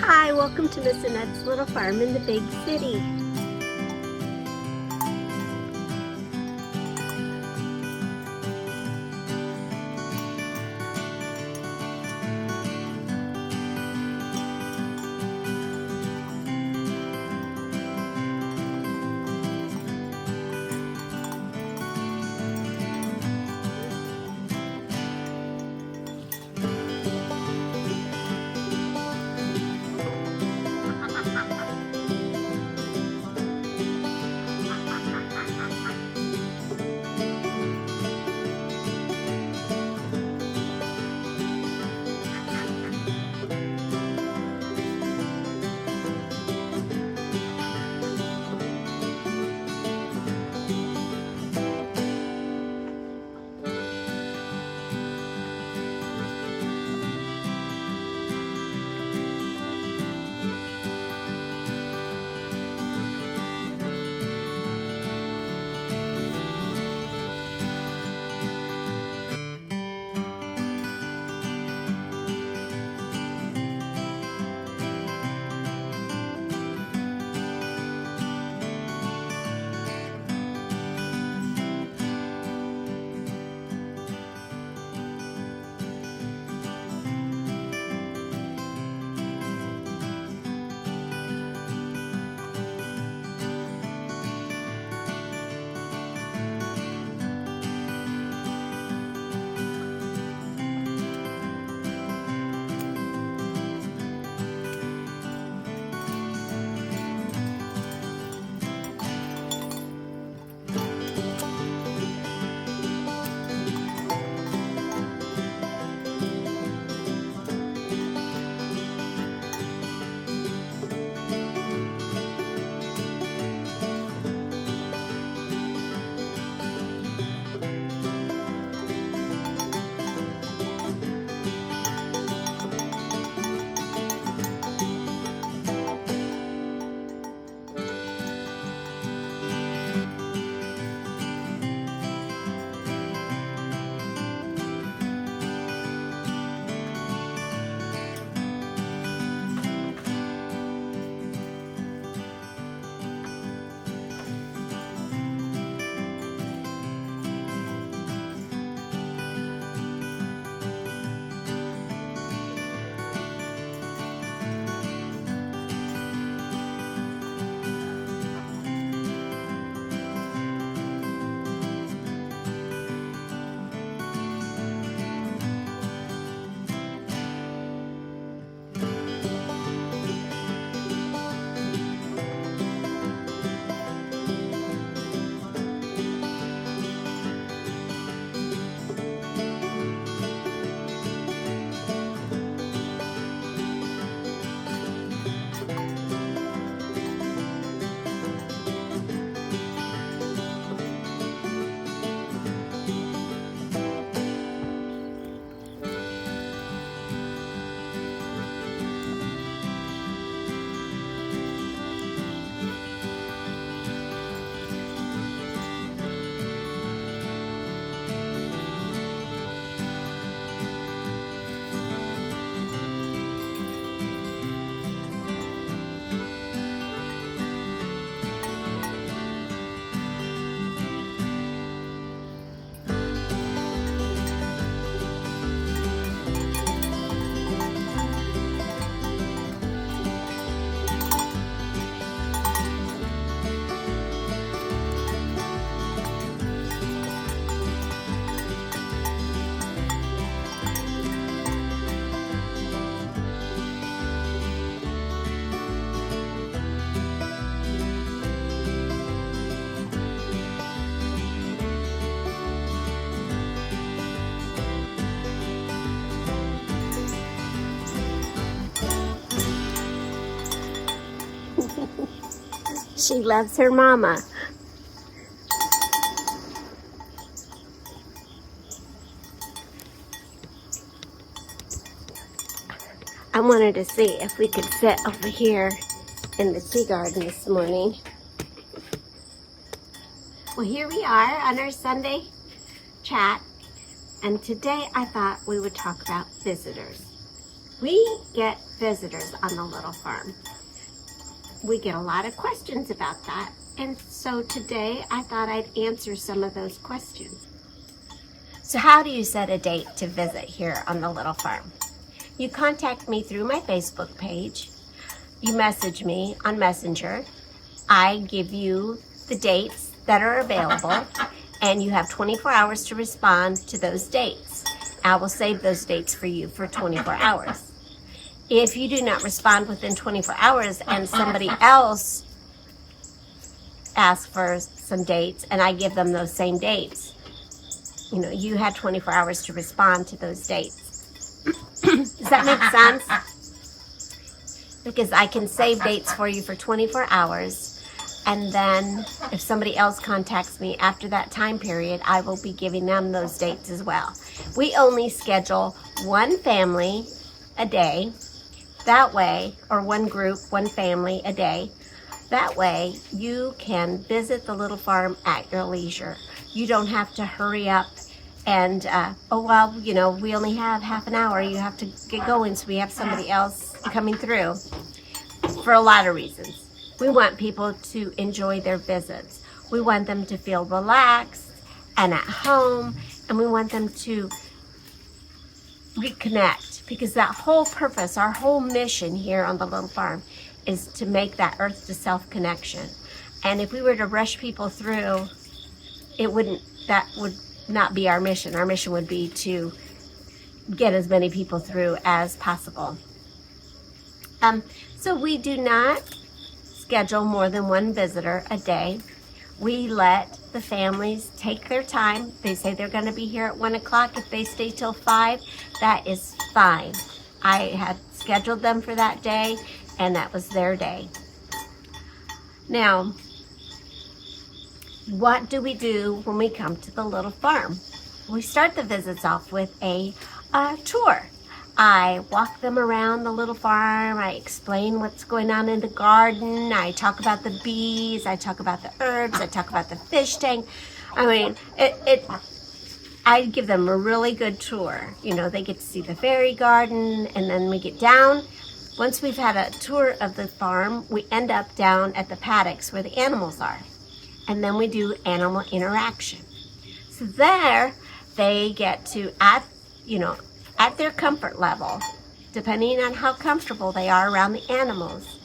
Hi, welcome to Miss Annette's Little Farm in the Big City. She loves her mama. I wanted to see if we could sit over here in the tea garden this morning. Well, here we are on our Sunday chat, and today I thought we would talk about visitors. We get visitors on the little farm. We get a lot of questions about that. And so today I thought I'd answer some of those questions. So how do you set a date to visit here on the little farm? You contact me through my Facebook page. You message me on Messenger. I give you the dates that are available, and you have 24 hours to respond to those dates. I will save those dates for you for 24 hours. If you do not respond within 24 hours and somebody else asks for some dates and I give them those same dates, you had 24 hours to respond to those dates. Does that make sense? Because I can save dates for you for 24 hours, and then if somebody else contacts me after that time period, I will be giving them those dates as well. We only schedule one family a day, that way, or one group, one family a day. That way, you can visit the little farm at your leisure. You don't have to hurry up and, we only have half an hour. You have to get going so we have somebody else coming through, for a lot of reasons. We want people to enjoy their visits. We want them to feel relaxed and at home, and we want them to reconnect, because that whole purpose, our whole mission here on the little farm is to make that earth to self connection. And if we were to rush people through, that would not be our mission. Our mission would be to get as many people through as possible. So we do not schedule more than one visitor a day. We let the families take their time. They say they're going to be here at 1 o'clock. If they stay till 5, that is fine. I had scheduled them for that day, and that was their day. Now, what do we do when we come to the little farm? We start the visits off with a tour. I walk them around the little farm. I explain what's going on in the garden. I talk about the bees. I talk about the herbs. I talk about the fish tank. I give them a really good tour. They get to see the fairy garden, and then we get down. Once we've had a tour of the farm, we end up down at the paddocks where the animals are. And then we do animal interaction. So there, they get to, at their comfort level, depending on how comfortable they are around the animals,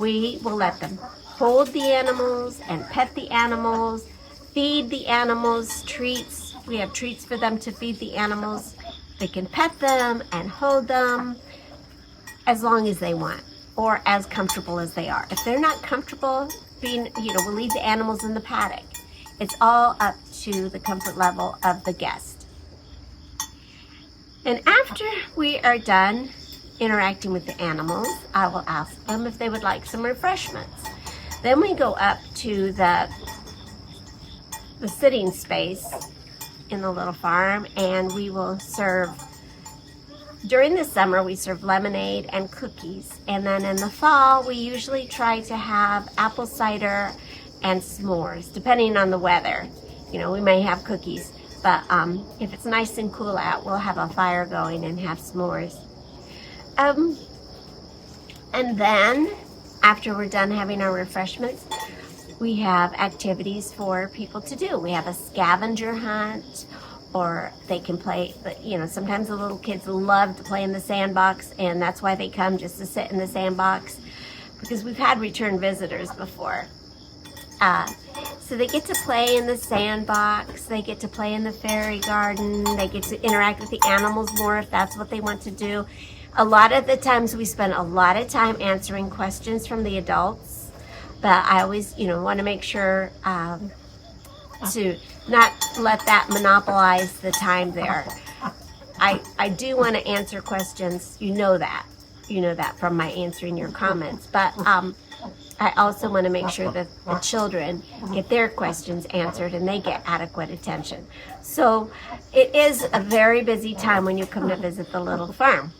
we will let them hold the animals and pet the animals, feed the animals treats. We have treats for them to feed the animals. They can pet them and hold them as long as they want, or as comfortable as they are. If they're not comfortable being, we'll leave the animals in the paddock. It's all up to the comfort level of the guest. And after we are done interacting with the animals, I will ask them if they would like some refreshments. Then we go up to the sitting space in the little farm, and we will serve. During the summer, we serve lemonade and cookies. And then in the fall, we usually try to have apple cider and s'mores, depending on the weather. We may have cookies, but if it's nice and cool out, we'll have a fire going and have s'mores. And then, after we're done having our refreshments, we have activities for people to do. We have a scavenger hunt, or they can play, sometimes the little kids love to play in the sandbox, and that's why they come, just to sit in the sandbox, because we've had return visitors before. So they get to play in the sandbox, they get to play in the fairy garden, they get to interact with the animals more if that's what they want to do. A lot of the times we spend a lot of time answering questions from the adults, but I always, want to make sure to not let that monopolize the time there. I do want to answer questions, you know that from my answering your comments, but I also want to make sure that the children get their questions answered and they get adequate attention. So it is a very busy time when you come to visit the little farm.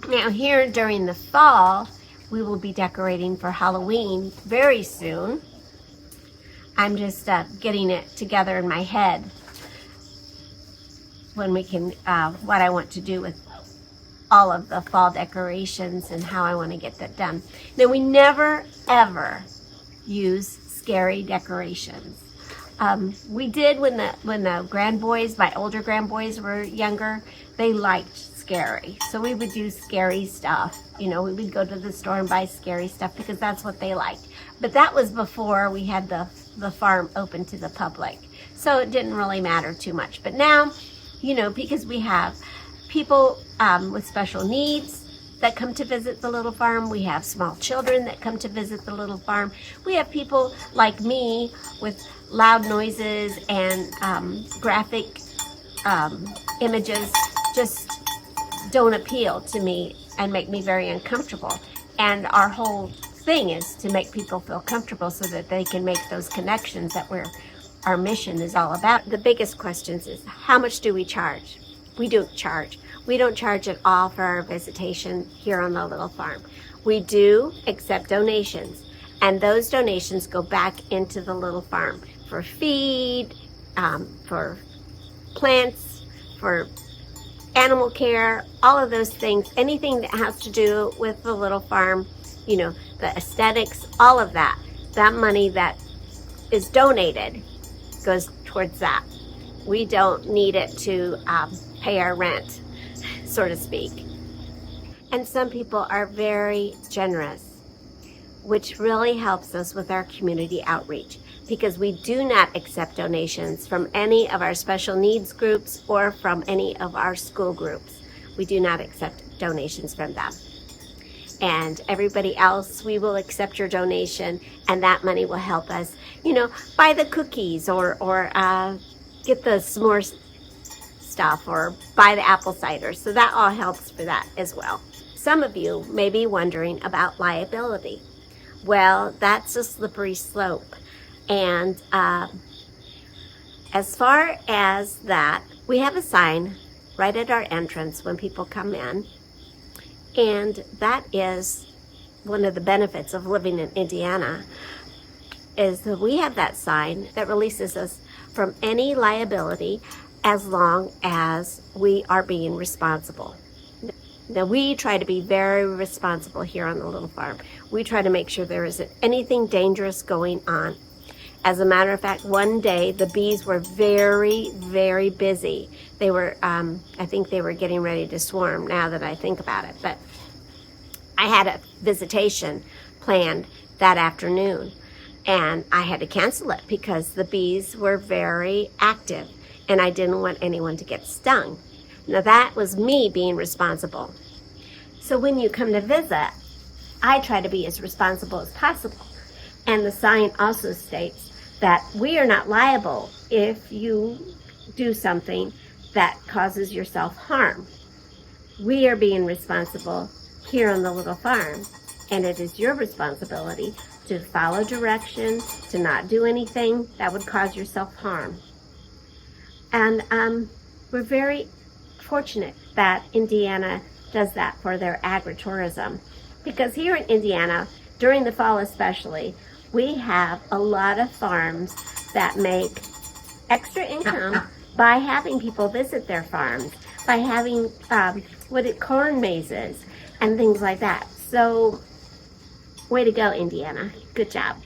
Now here during the fall, we will be decorating for Halloween very soon. I'm just getting it together in my head when we can, what I want to do with all of the fall decorations and how I want to get that done. Now, we never ever use scary decorations. We did when the grandboys, my older grandboys were younger, they liked scary. So we would do scary stuff. We would go to the store and buy scary stuff because that's what they liked. But that was before we had the farm open to the public. So it didn't really matter too much. But now, because we have people with special needs that come to visit the little farm. We have small children that come to visit the little farm. We have people like me with loud noises and graphic images just don't appeal to me and make me very uncomfortable. And our whole thing is to make people feel comfortable so that they can make those connections that our mission is all about. The biggest questions is, how much do we charge? We don't charge. We don't charge at all for our visitation here on the little farm. We do accept donations, and those donations go back into the little farm for feed, for plants, for animal care, all of those things, anything that has to do with the little farm, the aesthetics, all of that. That money that is donated goes towards that. We don't need it to pay our rent, so to speak. And some people are very generous, which really helps us with our community outreach, because we do not accept donations from any of our special needs groups or from any of our school groups. We do not accept donations from them. And everybody else, we will accept your donation, and that money will help us, buy the cookies or get the s'more stuff or buy the apple cider. So that all helps for that as well. Some of you may be wondering about liability. Well, that's a slippery slope. And as far as that, we have a sign right at our entrance when people come in. And that is one of the benefits of living in Indiana, is that we have that sign that releases us from any liability as long as we are being responsible. Now, we try to be very responsible here on the little farm. We try to make sure there isn't anything dangerous going on. As a matter of fact, one day the bees were very, very busy. They were, I think they were getting ready to swarm now that I think about it. But I had a visitation planned that afternoon, and I had to cancel it because the bees were very active and I didn't want anyone to get stung. Now, that was me being responsible. So when you come to visit, I try to be as responsible as possible. And the sign also states that we are not liable if you do something that causes yourself harm. We are being responsible here on the little farm, and it is your responsibility to follow directions, to not do anything that would cause yourself harm. And we're very fortunate that Indiana does that for their agritourism, because here in Indiana, during the fall especially, we have a lot of farms that make extra income by having people visit their farms, by having corn mazes and things like that. So, way to go, Indiana. Good job.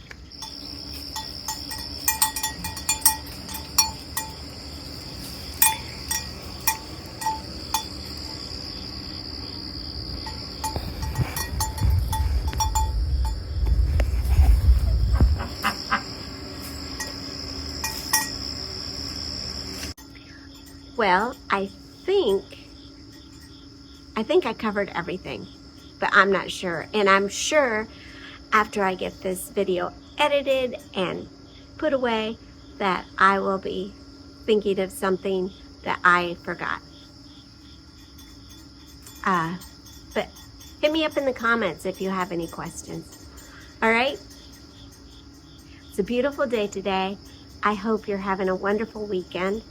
Well, I think I covered everything, but I'm not sure. And I'm sure after I get this video edited and put away that I will be thinking of something that I forgot. But hit me up in the comments if you have any questions. All right? It's a beautiful day today. I hope you're having a wonderful weekend.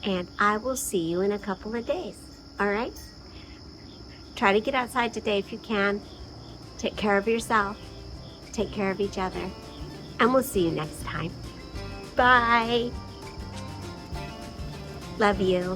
And I will see you in a couple of days. All right? Try to get outside today if you can. Take care of yourself. Take care of each other. And we'll see you next time. Bye. Love you.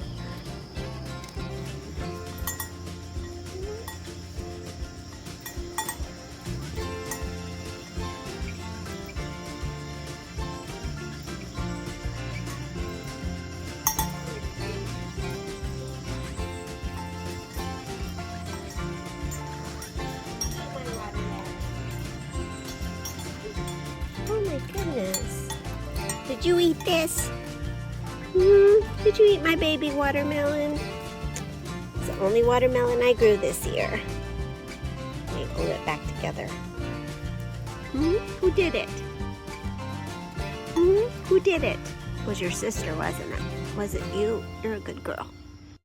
Did you eat this? Did you eat my baby watermelon? It's the only watermelon I grew this year. Let me glue it back together. Who did it? Who did it? It was your sister, wasn't it? Was it you? You're a good girl.